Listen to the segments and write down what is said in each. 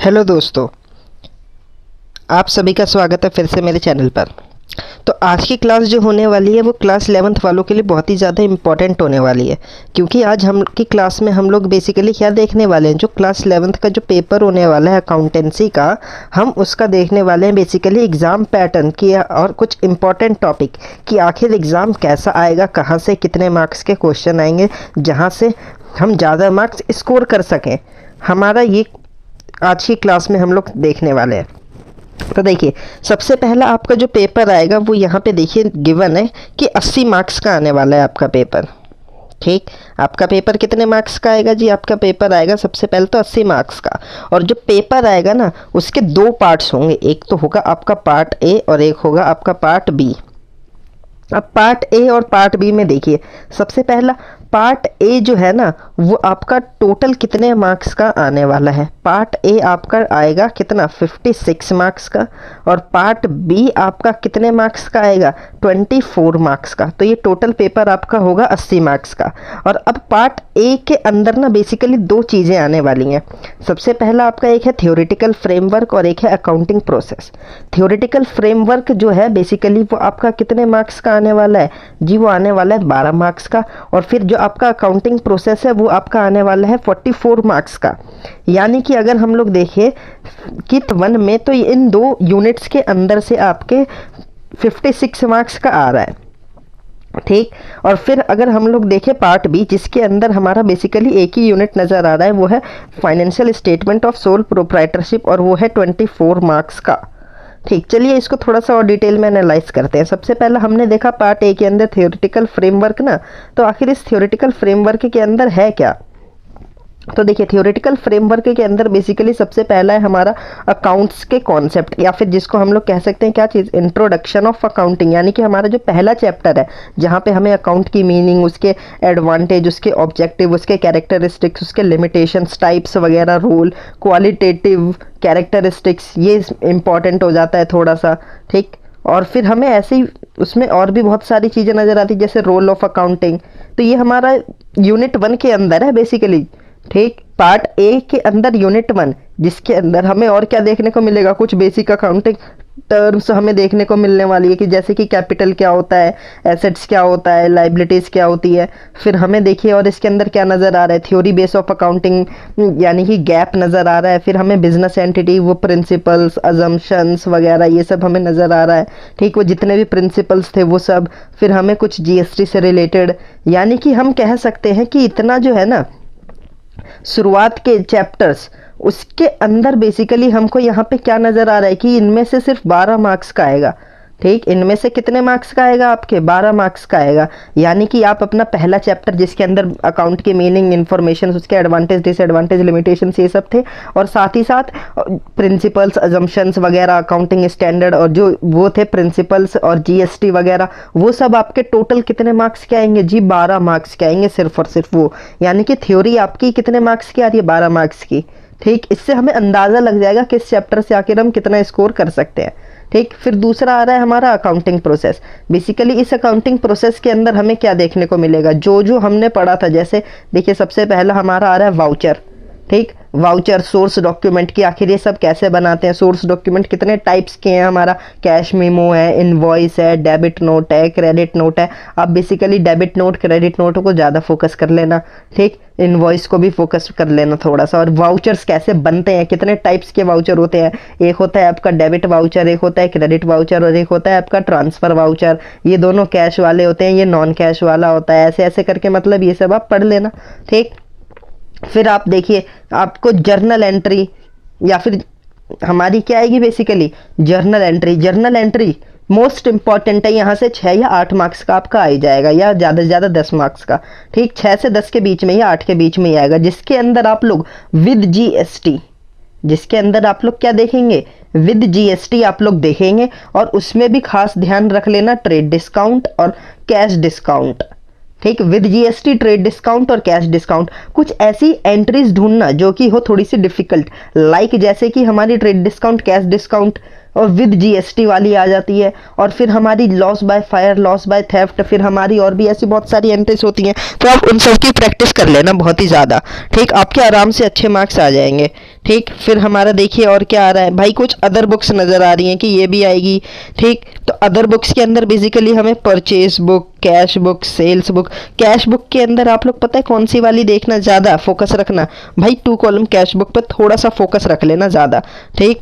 Hello दोस्तों, आप सभी का स्वागत है फिर से मेरे चैनल पर। तो आज की क्लास जो होने वाली है वो क्लास 11th वालों के लिए बहुत ही ज़्यादा इम्पॉर्टेंट होने वाली है, क्योंकि आज हम की क्लास में हम लोग बेसिकली क्या देखने वाले हैं। जो क्लास 11th का जो पेपर होने वाला है अकाउंटेंसी का, हम उसका देखने वाले हैं बेसिकली एग्ज़ाम पैटर्न की और कुछ इम्पॉर्टेंट टॉपिक कि आखिर एग्ज़ाम कैसा आएगा, कहाँ से कितने मार्क्स के क्वेश्चन आएंगे जहाँ से हम ज़्यादा मार्क्स स्कोर कर सकें। हमारा ये आज की क्लास में हम लोग देखने वाले हैं। तो देखिए, सबसे पहला आपका जो पेपर आएगा वो यहाँ पे देखिए गिवन है कि 80 मार्क्स का आने वाला है आपका पेपर। ठीक, आपका पेपर कितने मार्क्स का आएगा जी? आपका पेपर आएगा सबसे पहले तो 80 मार्क्स का। और जो पेपर आएगा ना, उसके दो पार्ट्स होंगे, एक तो होगा आपका पार्ट ए और एक होगा आपका पार्ट बी। अब पार्ट ए और पार्ट बी में देखिए, सबसे पहला पार्ट ए जो है ना वो आपका टोटल कितने मार्क्स का आने वाला है। पार्ट ए आपका आएगा कितना, 56 मार्क्स का। और पार्ट बी आपका कितने मार्क्स का आएगा, 24 मार्क्स का। तो ये टोटल पेपर आपका होगा 80 मार्क्स का। और अब पार्ट ए के अंदर ना बेसिकली दो चीज़ें आने वाली हैं। सबसे पहला आपका एक है थ्योरेटिकल फ्रेमवर्क और एक है अकाउंटिंग प्रोसेस। थ्योरेटिकल फ्रेमवर्क जो है बेसिकली वो आपका कितने मार्क्स का आने वाला है जी? वो आने वाला है 12 मार्क्स का। और फिर जो आपका अकाउंटिंग प्रोसेस है वो आपका आने वाला है 44 मार्क्स का। यानी कि अगर हम लोग देखें किट 1 में तो इन दो यूनिट्स के अंदर से आपके 56 मार्क्स का आ रहा है। ठीक, और फिर अगर हम लोग देखें पार्ट बी, जिसके अंदर हमारा बेसिकली एक ही यूनिट नज़र आ रहा है, वो है financial statement of sole proprietorship और वो है 24 मार्क्स का। ठीक, चलिए इसको थोड़ा सा और डिटेल में एनालाइज करते हैं। सबसे पहला हमने देखा पार्ट ए के अंदर थ्योरेटिकल फ्रेमवर्क ना, तो आखिर इस थ्योरेटिकल फ्रेमवर्क के अंदर है क्या? तो देखिए, थ्योरेटिकल फ्रेमवर्क के अंदर बेसिकली सबसे पहला है हमारा अकाउंट्स के कॉन्सेप्ट, या फिर जिसको हम लोग कह सकते हैं क्या चीज़, इंट्रोडक्शन ऑफ अकाउंटिंग। यानी कि हमारा जो पहला चैप्टर है जहाँ पे हमें अकाउंट की मीनिंग, उसके एडवांटेज, उसके ऑब्जेक्टिव, उसके कैरेक्टरिस्टिक्स, उसके लिमिटेशंस, टाइप्स वगैरह, रोल, क्वालिटेटिव कैरेक्टरिस्टिक्स, ये इंपॉर्टेंट हो जाता है थोड़ा सा। ठीक, और फिर हमें ऐसे ही उसमें और भी बहुत सारी चीज़ें नज़र आती जैसे रोल ऑफ अकाउंटिंग। तो ये हमारा यूनिट 1 के अंदर है बेसिकली। ठीक, पार्ट ए के अंदर यूनिट 1, जिसके अंदर हमें और क्या देखने को मिलेगा, कुछ बेसिक अकाउंटिंग टर्म्स हमें देखने को मिलने वाली है कि जैसे कि कैपिटल क्या होता है, एसेट्स क्या होता है, लाइबिलिटीज़ क्या होती है। फिर हमें देखिए और इसके अंदर क्या नज़र आ रहा है, थ्योरी बेस ऑफ अकाउंटिंग यानी कि गैप नज़र आ रहा है। फिर हमें बिजनेस एंटिटी, वो प्रिंसिपल्स, अजम्पशंस वगैरह ये सब हमें नज़र आ रहा है। ठीक, वो जितने भी प्रिंसिपल्स थे वो सब। फिर हमें कुछ जीएसटी से रिलेटेड, यानी कि हम कह सकते हैं कि इतना जो है ना शुरुआत के चैप्टर्स, उसके अंदर बेसिकली हमको यहाँ पे क्या नज़र आ रहा है कि इनमें से सिर्फ 12 मार्क्स का आएगा। ठीक, इनमें से कितने मार्क्स का आएगा आपके, 12 मार्क्स का आएगा। यानी कि आप अपना पहला चैप्टर जिसके अंदर अकाउंट की मीनिंग, इन्फॉर्मेशन, उसके एडवांटेज, डिसएडवांटेज, लिमिटेशंस ये सब थे, और साथ ही साथ प्रिंसिपल्स, अजम्पशंस वगैरह, अकाउंटिंग स्टैंडर्ड और जो वो थे प्रिंसिपल्स और जीएसटी वगैरह, वो सब आपके टोटल कितने मार्क्स के आएंगे जी? 12 मार्क्स के आएंगे सिर्फ और सिर्फ वो। यानी कि थ्योरी आपकी कितने मार्क्स की आ रही है, 12 मार्क्स की। ठीक, इससे हमें अंदाज़ा लग जाएगा किस चैप्टर से आखिर हम कितना स्कोर कर सकते हैं। ठीक, फिर दूसरा आ रहा है हमारा अकाउंटिंग प्रोसेस। बेसिकली इस अकाउंटिंग प्रोसेस के अंदर हमें क्या देखने को मिलेगा, जो जो हमने पढ़ा था। जैसे देखिए, सबसे पहला हमारा आ रहा है वाउचर। ठीक, वाउचर, सोर्स डॉक्यूमेंट की आखिर ये सब कैसे बनाते हैं, सोर्स डॉक्यूमेंट कितने टाइप्स के हैं, हमारा कैश मेमो है, इनवॉइस है, डेबिट नोट है, क्रेडिट नोट है। आप basically debit note, credit note को ज़्यादा फोकस कर लेना। ठीक, इनवॉइस को भी फोकस कर लेना थोड़ा सा। और वाउचर्स कैसे बनते हैं, कितने टाइप्स के वाउचर होते हैं। एक होता है आपका डेबिट वाउचर, एक होता है क्रेडिट वाउचर और एक होता है आपका ट्रांसफ़र वाउचर। ये दोनों कैश वाले होते हैं, ये नॉन कैश वाला होता है। ऐसे ऐसे करके मतलब ये सब आप पढ़ लेना। ठीक, फिर आप देखिए आपको जर्नल एंट्री, या फिर हमारी क्या आएगी basically journal entry. Journal entry most important है, यहाँ से 6 या 8 मार्क्स का आपका आ ही जाएगा, या ज़्यादा से ज़्यादा 10 मार्क्स का। ठीक, 6 से 10 के बीच में या 8 के बीच में ही आएगा, जिसके अंदर आप लोग विद जीएसटी, जिसके अंदर आप लोग क्या देखेंगे, विद जीएसटी आप लोग देखेंगे। और उसमें भी खास ध्यान रख लेना ट्रेड डिस्काउंट और कैश डिस्काउंट। ठीक, विद जीएसटी, ट्रेड डिस्काउंट और कैश डिस्काउंट। कुछ ऐसी एंट्रीज ढूंढना जो कि हो थोड़ी सी डिफिकल्ट, लाइक जैसे कि हमारी ट्रेड डिस्काउंट, कैश डिस्काउंट और विद जीएसटी वाली आ जाती है। और फिर हमारी loss by fire, loss by theft, फिर हमारी और भी ऐसी बहुत सारी एंट्रीज होती हैं। तो आप उन सब की प्रैक्टिस कर लेना बहुत ही ज़्यादा। ठीक, आपके आराम से अच्छे मार्क्स आ जाएंगे। ठीक, फिर हमारा देखिए और क्या आ रहा है भाई, कुछ अदर बुक्स नज़र आ रही हैं कि ये भी आएगी। ठीक, तो अदर बुक्स के अंदर बेसिकली हमें purchase book, cash book, sales book. Cash book के अंदर आप लोग पता है कौन सी वाली देखना, ज़्यादा फोकस रखना भाई, 2 कॉलम कैश बुक पर थोड़ा सा फोकस रख लेना ज़्यादा। ठीक,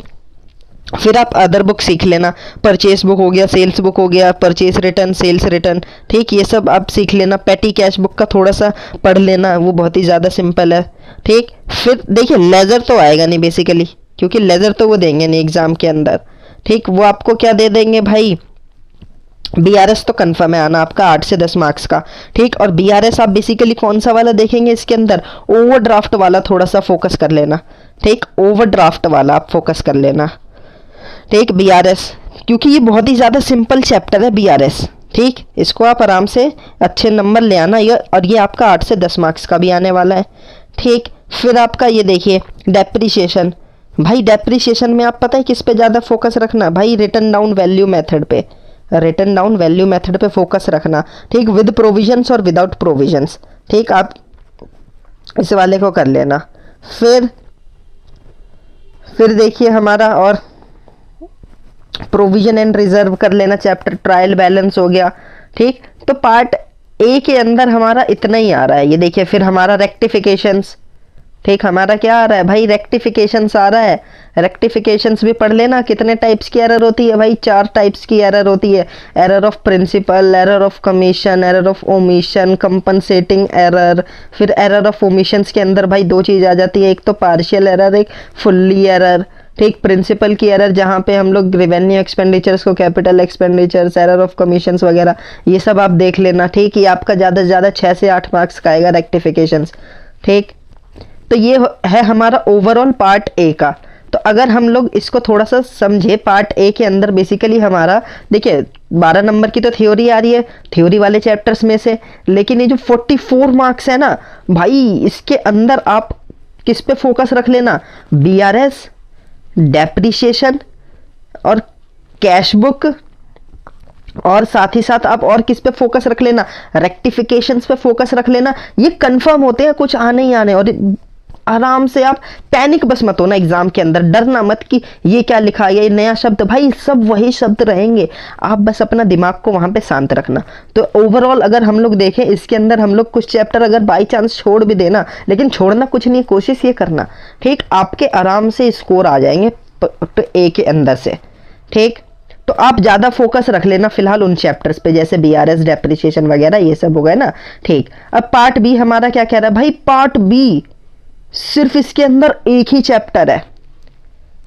फिर आप अदर बुक सीख लेना, परचेस बुक हो गया, सेल्स बुक हो गया, परचेस रिटर्न, सेल्स रिटर्न। ठीक, ये सब आप सीख लेना। पेटी कैश बुक का थोड़ा सा पढ़ लेना, वो बहुत ही ज़्यादा सिंपल है। ठीक, फिर देखिए लेज़र तो आएगा नहीं बेसिकली, क्योंकि लेज़र तो वो देंगे नहीं एग्ज़ाम के अंदर। ठीक, वो आपको क्या दे देंगे भाई, बीआरएस तो कंफर्म है आना आपका 8 से 10 मार्क्स का। ठीक, और बीआरएस आप बेसिकली कौन सा वाला देखेंगे इसके अंदर, ओवरड्राफ्ट वाला थोड़ा सा फोकस कर लेना। ठीक, ओवरड्राफ्ट वाला आप फोकस कर लेना। ठीक, बीआरएस, क्योंकि ये बहुत ही ज़्यादा सिंपल चैप्टर है बीआरएस। ठीक, इसको आप आराम से अच्छे नंबर ले आना, ये और ये आपका 8 से 10 मार्क्स का भी आने वाला है। ठीक, फिर आपका ये देखिए डेप्रिसिएशन। भाई डेप्रिसिएशन में आप पता है किस पे ज़्यादा फोकस रखना भाई, रिटर्न डाउन वैल्यू मेथड पे, रिटर्न डाउन वैल्यू मेथड पे फोकस रखना। ठीक, विद प्रोविजंस और विदाउट प्रोविजंस। ठीक, आप इस वाले को कर लेना। फिर देखिए हमारा और प्रोविजन एंड रिजर्व कर लेना चैप्टर, ट्रायल बैलेंस हो गया। ठीक, तो पार्ट ए के अंदर हमारा इतना ही आ रहा है। ये देखिए फिर हमारा रेक्टिफिकेशंस। ठीक, हमारा क्या आ रहा है भाई, रेक्टिफिकेशंस आ रहा है। रेक्टिफिकेशंस भी पढ़ लेना। कितने टाइप्स की एरर होती है भाई, 4 टाइप्स की एरर होती है। Error of principle, error of commission, error of omission, compensating error. फिर एरर ऑफ ओमिशंस के अंदर भाई 2 चीज़ आ जाती है, एक तो पार्शियल एरर, एक फुल्ली एरर। ठीक, प्रिंसिपल की एरर जहाँ पे हम लोग रेवेन्यू एक्सपेंडिचर्स को capital expenditures, error of commissions वगैरह ये सब आप देख लेना। ठीक, ये आपका ज़्यादा से ज़्यादा 6 से 8 मार्क्स का आएगा रेक्टिफिकेशंस। ठीक, तो ये है हमारा ओवरऑल पार्ट ए का। तो अगर हम लोग इसको थोड़ा सा समझे, पार्ट ए के अंदर बेसिकली हमारा देखिए 12 नंबर की तो थ्योरी आ रही है, थ्योरी वाले चैप्टर्स में से, लेकिन ये जो 44 मार्क्स है ना भाई, इसके अंदर आप किस पे फोकस रख लेना, बीआरएस, डेप्रिसिएशन और कैश बुक, और साथ ही साथ आप और किस पे फोकस रख लेना, रेक्टिफिकेशंस पे फोकस रख लेना। ये कंफर्म होते हैं, कुछ आने ही आने। और आराम से आप पैनिक बस मत होना एग्जाम के अंदर, डरना मत कि ये क्या लिखा है, ये नया शब्द, भाई सब वही शब्द रहेंगे। आप बस अपना दिमाग को वहां पे शांत रखना। तो ओवरऑल अगर हम लोग देखें इसके अंदर, हम लोग कुछ चैप्टर अगर बाई चांस छोड़ भी देना, लेकिन छोड़ना कुछ नहीं, कोशिश ये करना। ठीक, आपके आराम से स्कोर आ जाएंगे ए के अंदर से। ठीक, तो आप ज़्यादा फोकस रख लेना फिलहाल उन चैप्टर्स पे, जैसे बीआरएस, डेप्रिसिएशन वगैरह ये सब हो गए ना। ठीक, अब पार्ट बी हमारा क्या कह रहा है भाई, पार्ट बी सिर्फ इसके अंदर एक ही चैप्टर है,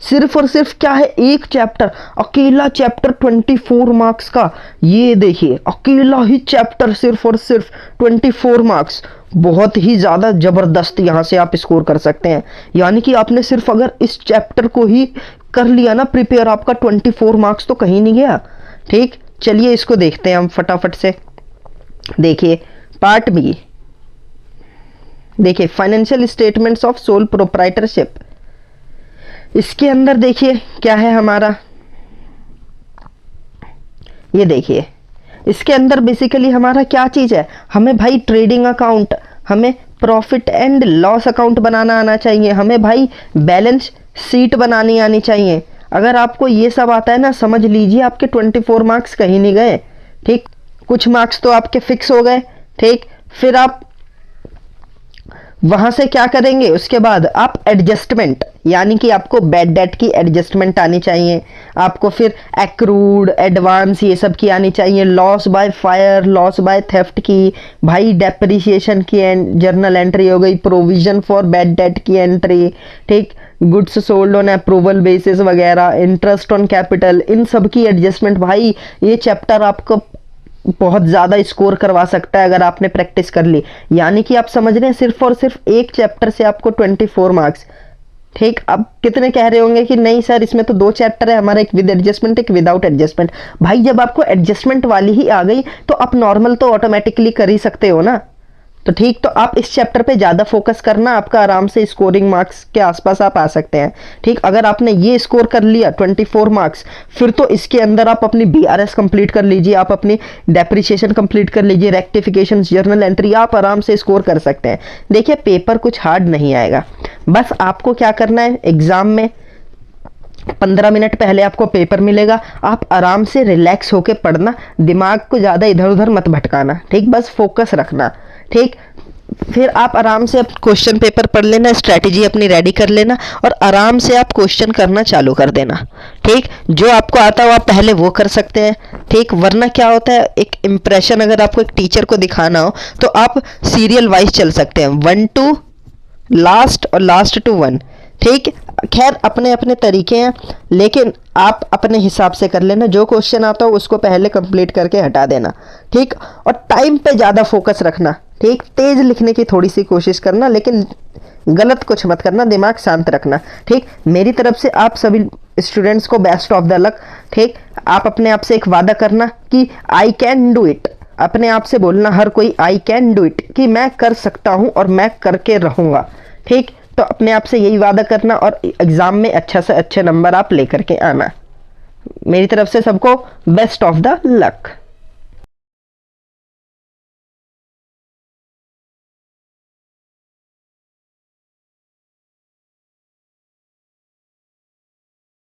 सिर्फ और सिर्फ क्या है, एक चैप्टर, अकेला चैप्टर 24 मार्क्स का। ये देखिए अकेला ही चैप्टर, सिर्फ और सिर्फ 24 मार्क्स। बहुत ही ज़्यादा ज़बरदस्त यहाँ से आप स्कोर कर सकते हैं। यानी कि आपने सिर्फ अगर इस चैप्टर को ही कर लिया ना प्रिपेयर, आपका 24 मार्क्स तो कहीं नहीं गया। ठीक, चलिए इसको देखते हैं हम फटाफट से। देखिए पार्ट बी, देखिए financial statements of sole proprietorship. इसके अंदर देखिए क्या है हमारा, ये देखिए इसके अंदर बेसिकली हमारा क्या चीज़ है, हमें भाई ट्रेडिंग अकाउंट, हमें प्रॉफिट एंड लॉस अकाउंट बनाना आना चाहिए, हमें भाई बैलेंस शीट बनानी आनी चाहिए। अगर आपको ये सब आता है ना, समझ लीजिए आपके 24 मार्क्स कहीं नहीं गए। ठीक, कुछ मार्क्स तो आपके फिक्स हो गए। ठीक, फिर आप वहां से क्या करेंगे, उसके बाद आप एडजस्टमेंट, यानी कि आपको बैड डेट की एडजस्टमेंट आनी चाहिए, आपको फिर एक्रूड, एडवांस ये सब की आनी चाहिए, loss by fire, loss by theft की, भाई डेप्रिसिएशन की जर्नल एंट्री हो गई, प्रोविजन फॉर बैड डेट की एंट्री। ठीक, goods sold on approval basis वगैरह, इंटरेस्ट ऑन कैपिटल, इन सब की एडजस्टमेंट। भाई ये चैप्टर आपको बहुत ज़्यादा स्कोर करवा सकता है अगर आपने प्रैक्टिस कर ली। यानी कि आप समझ रहे हैं सिर्फ और सिर्फ एक चैप्टर से आपको 24 मार्क्स। ठीक, अब कितने कह रहे होंगे कि नहीं सर इसमें तो 2 चैप्टर है हमारा, एक विद एडजस्टमेंट एक विदाउट एडजस्टमेंट। भाई जब आपको एडजस्टमेंट वाली ही आ गई तो आप नॉर्मल तो ऑटोमेटिकली कर ही सकते हो ना। तो ठीक, तो आप इस चैप्टर पे ज़्यादा फोकस करना, आपका आराम से स्कोरिंग मार्क्स के आसपास आप आ सकते हैं। ठीक, अगर आपने ये स्कोर कर लिया 24 मार्क्स, फिर तो इसके अंदर आप अपनी BRS कंप्लीट कर लीजिए, आप अपनी डेप्रिसिएशन कंप्लीट कर लीजिए, रेक्टिफिकेशन, जर्नल एंट्री, आप आराम से स्कोर कर सकते हैं। देखिए पेपर कुछ हार्ड नहीं आएगा, बस आपको क्या करना है, एग्ज़ाम में 15 मिनट पहले आपको पेपर मिलेगा, आप आराम से रिलैक्स होकर पढ़ना, दिमाग को ज़्यादा इधर उधर मत भटकाना। ठीक, बस फोकस रखना। ठीक, फिर आप आराम से क्वेश्चन पेपर पढ़ लेना, स्ट्रैटेजी अपनी रेडी कर लेना और आराम से आप क्वेश्चन करना चालू कर देना। ठीक, जो आपको आता हो आप पहले वो कर सकते हैं। ठीक, वरना क्या होता है, एक इम्प्रेशन अगर आपको एक टीचर को दिखाना हो तो आप सीरियल वाइज चल सकते हैं, 1 to लास्ट और लास्ट टू 1। ठीक, खैर अपने अपने तरीके हैं, लेकिन आप अपने हिसाब से कर लेना, जो क्वेश्चन आता हो उसको पहले कंप्लीट करके हटा देना। ठीक, और टाइम पे ज़्यादा फोकस रखना। ठीक, तेज़ लिखने की थोड़ी सी कोशिश करना, लेकिन गलत कुछ मत करना, दिमाग शांत रखना। ठीक, मेरी तरफ से आप सभी स्टूडेंट्स को बेस्ट ऑफ द लक। ठीक, आप अपने आप से एक वादा करना कि आई कैन डू इट, अपने आप से बोलना हर कोई आई कैन डू इट, कि मैं कर सकता हूँ और मैं करके रहूँगा। ठीक, तो अपने आप से यही वादा करना और एग्ज़ाम में अच्छा से अच्छे नंबर आप लेकर के आना। मेरी तरफ से सबको बेस्ट ऑफ द लक।